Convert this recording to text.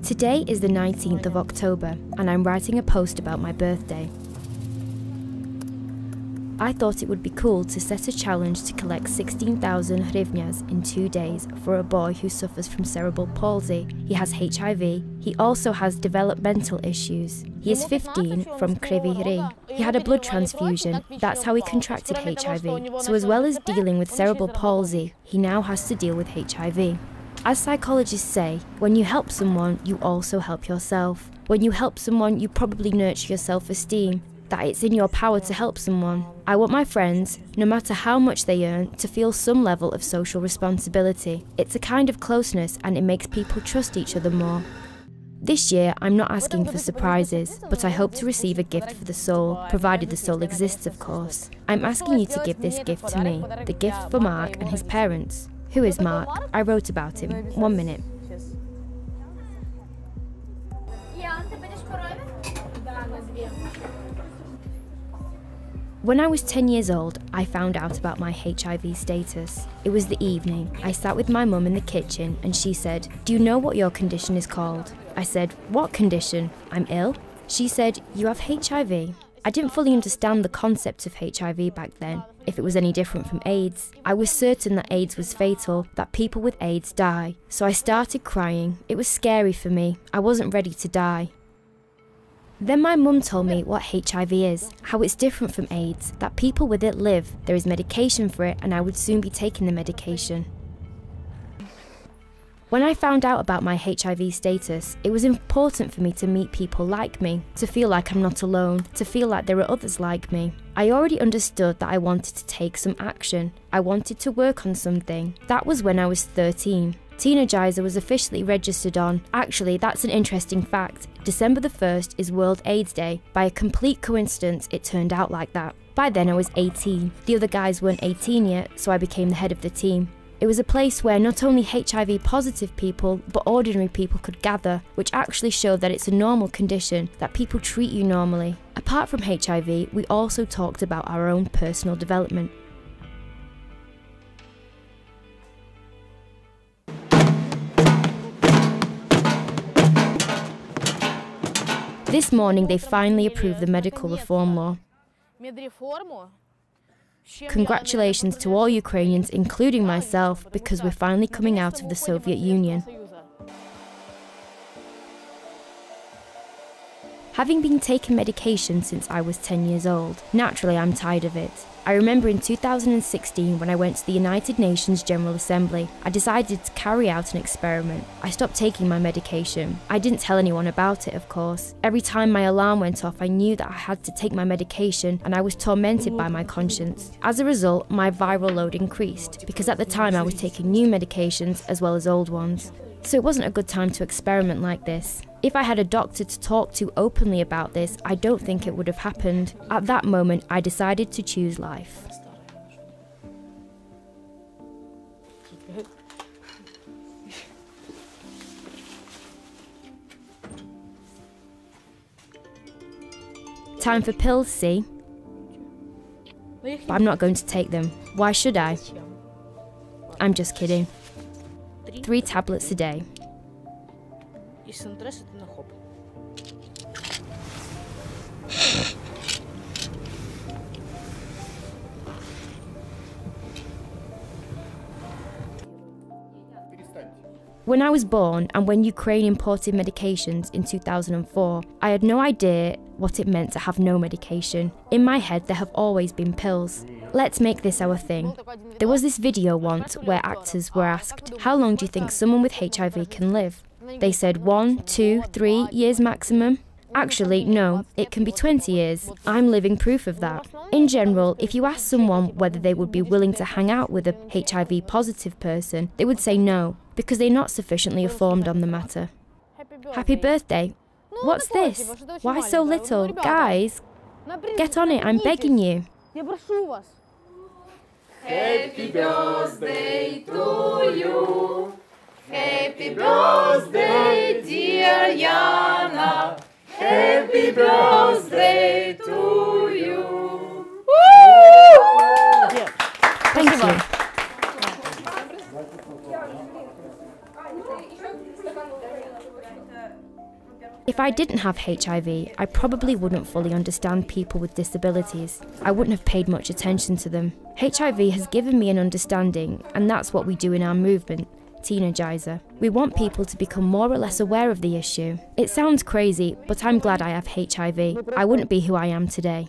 Today is the 19th of October and I'm writing a post about my birthday. I thought it would be cool to set a challenge to collect 16,000 hryvnias in 2 days for a boy who suffers from cerebral palsy. He has HIV. He also has developmental issues. He is 15 from Kyiv. He had a blood transfusion. That's how he contracted HIV. So as well as dealing with cerebral palsy, he now has to deal with HIV. As psychologists say, when you help someone, you also help yourself. When you help someone, you probably nurture your self-esteem, that it's in your power to help someone. I want my friends, no matter how much they earn, to feel some level of social responsibility. It's a kind of closeness and it makes people trust each other more. This year, I'm not asking for surprises, but I hope to receive a gift for the soul, provided the soul exists, of course. I'm asking you to give this gift to me, the gift for Mark and his parents. Who is Mark? I wrote about him. 1 minute. When I was 10 years old, I found out about my HIV status. It was the evening. I sat with my mum in the kitchen and she said, "Do you know what your condition is called?" I said, "What condition? I'm ill?" She said, "You have HIV." I didn't fully understand the concept of HIV back then, if it was any different from AIDS. I was certain that AIDS was fatal, that people with AIDS die. So I started crying. It was scary for me. I wasn't ready to die. Then my mum told me what HIV is, how it's different from AIDS, that people with it live, there is medication for it, and I would soon be taking the medication. When I found out about my HIV status, it was important for me to meet people like me, to feel like I'm not alone, to feel like there are others like me. I already understood that I wanted to take some action. I wanted to work on something. That was when I was 13. Teenagizer was officially registered on. Actually, that's an interesting fact. December the 1st is World AIDS Day. By a complete coincidence, it turned out like that. By then I was 18. The other guys weren't 18 yet, so I became the head of the team. It was a place where not only HIV-positive people, but ordinary people could gather, which actually showed that it's a normal condition, that people treat you normally. Apart from HIV, we also talked about our own personal development. This morning they finally approved the medical reform law. Congratulations to all Ukrainians, including myself, because we're finally coming out of the Soviet Union. Having been taking medication since I was 10 years old, naturally I'm tired of it. I remember in 2016 when I went to the United Nations General Assembly, I decided to carry out an experiment. I stopped taking my medication. I didn't tell anyone about it, of course. Every time my alarm went off, I knew that I had to take my medication and I was tormented by my conscience. As a result, my viral load increased, because at the time I was taking new medications as well as old ones. So it wasn't a good time to experiment like this. If I had a doctor to talk to openly about this, I don't think it would have happened. At that moment, I decided to choose life. Time for pills, see? But I'm not going to take them. Why should I? I'm just kidding. 3 tablets a day. When I was born and when Ukraine imported medications in 2004, I had no idea what it meant to have no medication. In my head, there have always been pills. Let's make this our thing. There was this video once where actors were asked, "How long do you think someone with HIV can live?" They said 1, 2, 3 years maximum. Actually, no, it can be 20 years. I'm living proof of that. In general, if you ask someone whether they would be willing to hang out with a HIV-positive person, they would say no, because they're not sufficiently informed on the matter. Happy birthday. What's this? Why so little? Guys, get on it, I'm begging you. Happy birthday to you. Happy birthday, dear Yana. Happy birthday to you. Thank you. If I didn't have HIV, I probably wouldn't fully understand people with disabilities. I wouldn't have paid much attention to them. HIV has given me an understanding, and that's what we do in our movement, Teenagizer. We want people to become more or less aware of the issue. It sounds crazy, but I'm glad I have HIV. I wouldn't be who I am today.